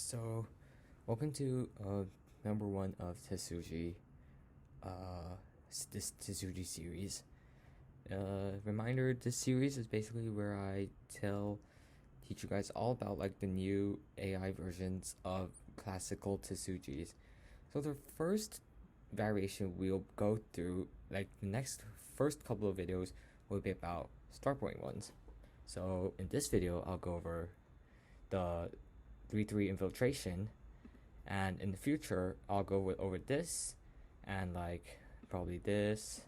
So welcome to number one of Tetsuji, this Tetsuji series. Reminder: this series is basically where I teach you guys all about like the new AI versions of classical Tetsujis. So the first variation we'll go through, like the next first couple of videos, will be about start point ones. So in this video, I'll go over the 3-3 infiltration, and in the future I'll go over this and like probably this,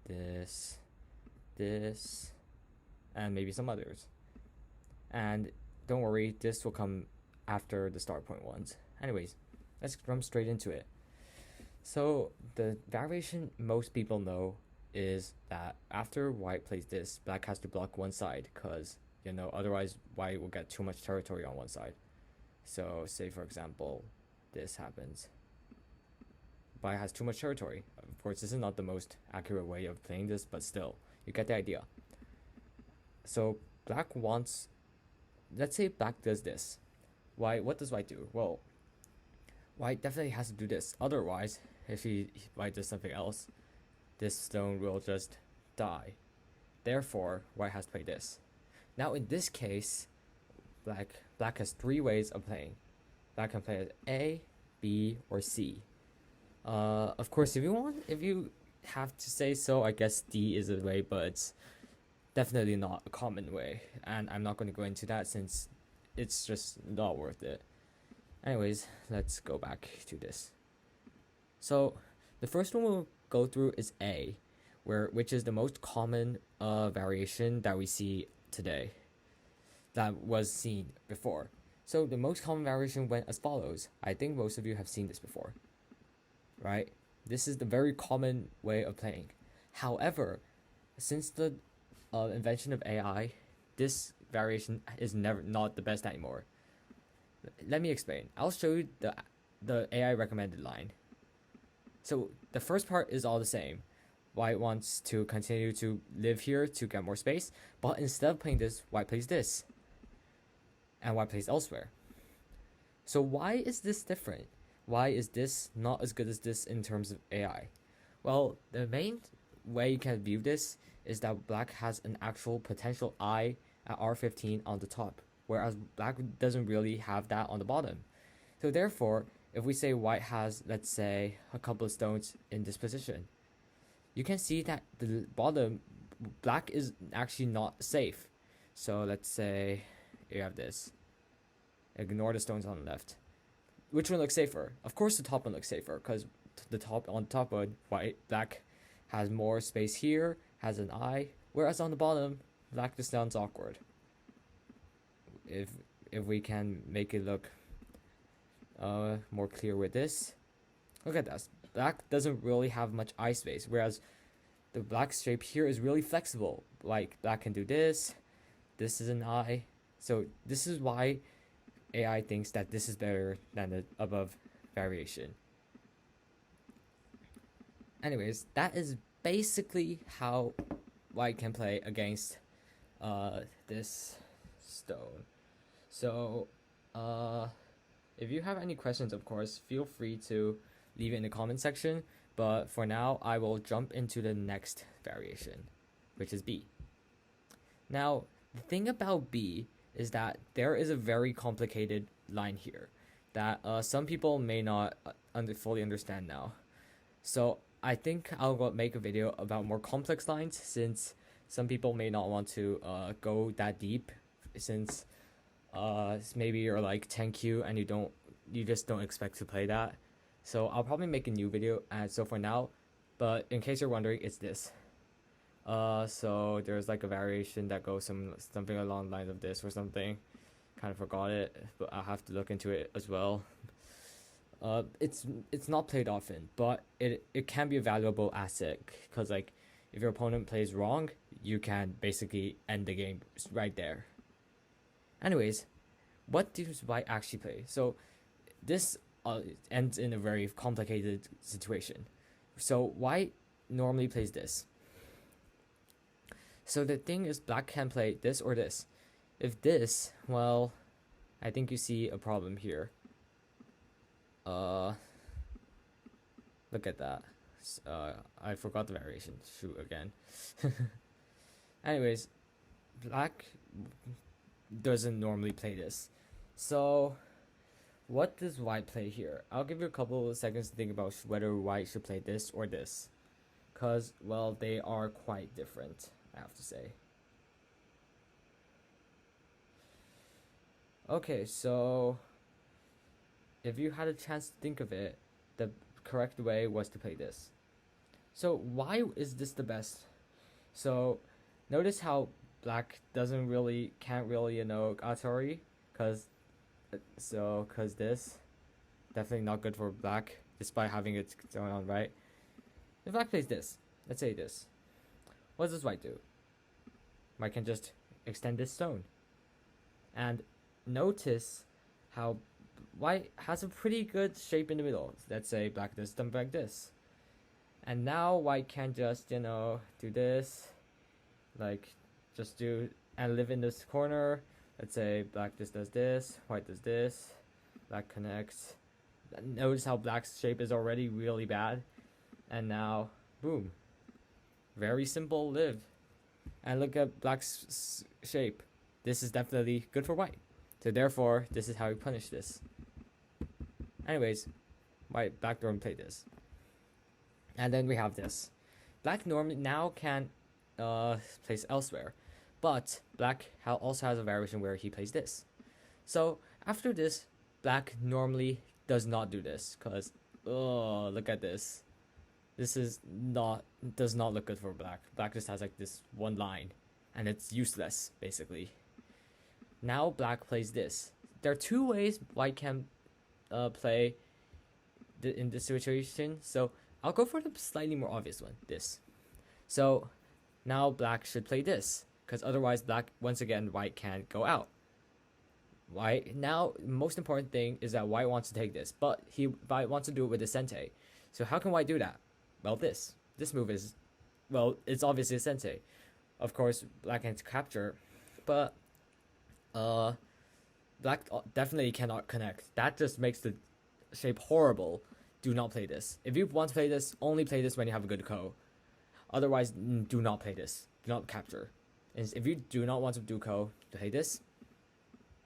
this, and maybe some others. And don't worry, this will come after the start point ones. Anyways, let's jump straight into it. So the variation most people know is that after white plays this, black has to block one side, because otherwise white will get too much territory on one side. So say for example this happens, white has too much territory. Of course, this is not the most accurate way of playing this, but still, you get the idea. So black wants, let's say black does this. What does white do? Well, white definitely has to do this. Otherwise, if white does something else, this stone will just die. Therefore, white has to play this. Now in this case, black has three ways of playing. Black can play as A, B, or C. Of course, if you have to say so, I guess D is a way, but it's definitely not a common way, and I'm not going to go into that since it's just not worth it. Anyways, let's go back to this. So the first one we'll go through is A, which is the most common variation that we see today, that was seen before. So the most common variation went as follows. I think most of you have seen this before, right? This is the very common way of playing. However, since the invention of AI, this variation is not the best anymore. Let me explain. I'll show you the AI recommended line. So the first part is all the same. White wants to continue to live here to get more space, but instead of playing this, white plays this, and white plays elsewhere. So why is this different? Why is this not as good as this in terms of AI? Well, the main way you can view this is that black has an actual potential I at R15 on the top, whereas black doesn't really have that on the bottom. So therefore, if we say white has, let's say, a couple of stones in this position, you can see that the bottom, black is actually not safe. So let's say you have this. Ignore the stones on the left. Which one looks safer? Of course the top one looks safer, because on top of black has more space here, has an eye, whereas on the bottom, black just sounds awkward. If we can make it look more clear with this, look at this. Black doesn't really have much eye space, whereas the black shape here is really flexible. Like black can do this. This is an eye. So this is why AI thinks that this is better than the above variation. Anyways, that is basically how white can play against this stone. So if you have any questions, of course, feel free to leave it in the comment section. But for now, I will jump into the next variation, which is B. Now, the thing about B is that there is a very complicated line here that some people may not fully understand now. So I think I'll make a video about more complex lines, since some people may not want to go that deep, since maybe you're like 10Q and you just don't expect to play that. So I'll probably make a new video. And so for now, but in case you're wondering, it's this. So there's like a variation that goes something along the lines of this or something. Kind of forgot it, but I'll have to look into it as well. It's not played often, but it can be a valuable asset, because like if your opponent plays wrong, you can basically end the game right there. Anyways, what does white actually play? So this ends in a very complicated situation. So white normally plays this. So the thing is, black can play this or this. If this, well, I think you see a problem here. Uh, Look at that. I forgot the variation. Shoot again. Anyways, black doesn't normally play this. So, what does white play here? I'll give you a couple of seconds to think about whether white should play this or this. Because, well, they are quite different, I have to say. Okay, so if you had a chance to think of it, the correct way was to play this. So why is this the best? So notice how black can't really Atari, cause this definitely not good for black despite having it going on, right? If black plays this, let's say this, what does white do? White can just extend this stone, and notice how white has a pretty good shape in the middle. Let's say black does something like this. And now white can just, do this. Like, just do, and live in this corner. Let's say black just does this, white does this. Black connects. Notice how black's shape is already really bad. And now, boom. Very simple live. And look at black's shape. This is definitely good for white. So therefore, this is how we punish this. Anyways, black don't play this. And then we have this. Black normally now can place elsewhere. But black also has a variation where he plays this. So after this, black normally does not do this. Because, look at this. This does not look good for black. Black just has like this one line. And it's useless, basically. Now black plays this. There are two ways white can play in this situation. So I'll go for the slightly more obvious one, this. So now black should play this, because otherwise white can't go out. White, now most important thing is that white wants to take this, but white wants to do it with the sente. So how can white do that? Well, this move is, it's obviously a sente. Of course, black can capture, but black definitely cannot connect. That just makes the shape horrible. Do not play this. If you want to play this, only play this when you have a good ko. Otherwise, do not play this. Do not capture. And if you do not want to do ko, play this.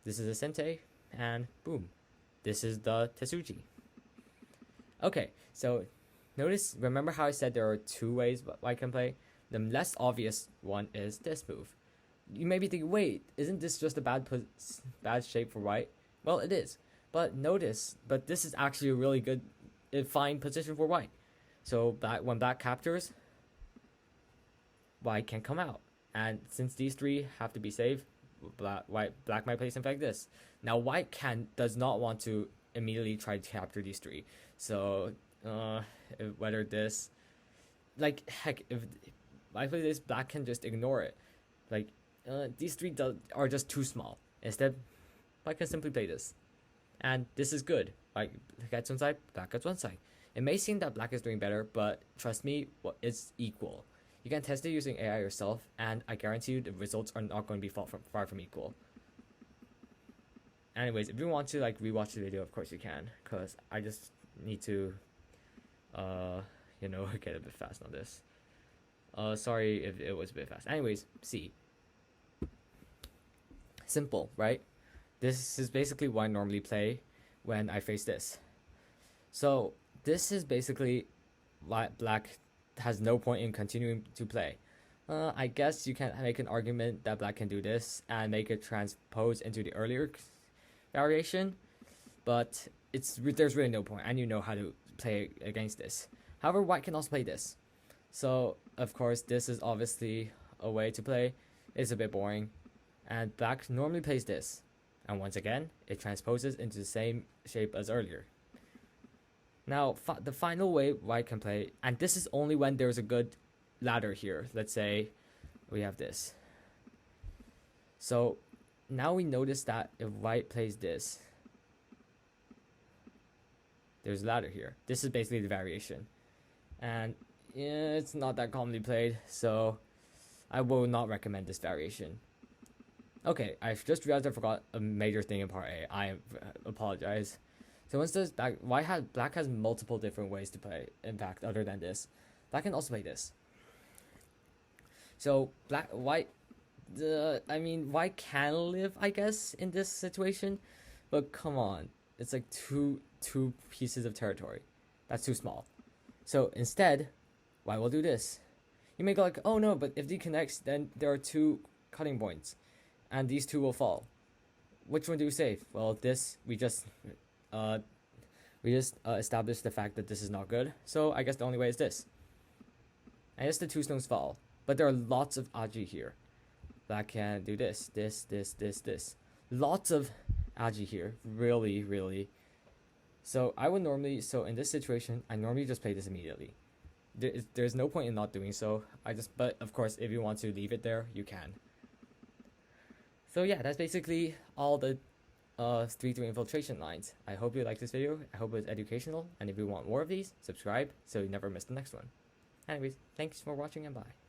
This is a sente, and boom. This is the Tetsuji. Okay, so remember how I said there are two ways white can play? The less obvious one is this move. You may be thinking, wait, isn't this just a bad shape for white? Well, it is. But this is actually a really good, fine position for white. So when black captures, white can come out. And since these three have to be saved, black might play something like this. Now white does not want to immediately try to capture these three. So whether this, like, heck, if I play this, black can just ignore it. Like, these three are just too small. Instead, black can simply play this. And this is good. Like, gets one side, black gets one side. It may seem that black is doing better, but trust me, it's equal. You can test it using AI yourself, and I guarantee you the results are not going to be far from equal. Anyways, if you want to rewatch the video, of course you can, because I just need to, get a bit fast on this. Sorry if it was a bit fast. Anyways, see. Simple, right? This is basically what I normally play when I face this. So this is basically why black has no point in continuing to play. I guess you can make an argument that black can do this and make it transpose into the earlier variation, but there's really no point, and you know how to play against this. However, white can also play this. So of course this is obviously a way to play. It's a bit boring, and black normally plays this. And once again, it transposes into the same shape as earlier. Now, the final way white can play, and this is only when there's a good ladder here. Let's say we have this. So now we notice that if white plays this, there's a ladder here. This is basically the variation. And it's not that commonly played, so I will not recommend this variation. Okay, I just realized I forgot a major thing in part A. I apologize. So once this black has multiple different ways to play Impact other than this. Black can also play this. So white white can live, I guess, in this situation, but come on, it's like two pieces of territory. That's too small. So instead, white will do this. You may go like, oh no, but if D connects, then there are two cutting points, and these two will fall. Which one do we save? Well, this we just established the fact that this is not good. So I guess the only way is this. And yes, the two stones fall, but there are lots of Aji here. Black can do this. Lots of Aji here. Really, really. So in this situation, I normally just play this immediately. There's no point in not doing so. But of course, if you want to leave it there, you can. So yeah, that's basically all the 3-3 infiltration lines. I hope you liked this video. I hope it was educational. And if you want more of these, subscribe so you never miss the next one. Anyways, thanks for watching and bye.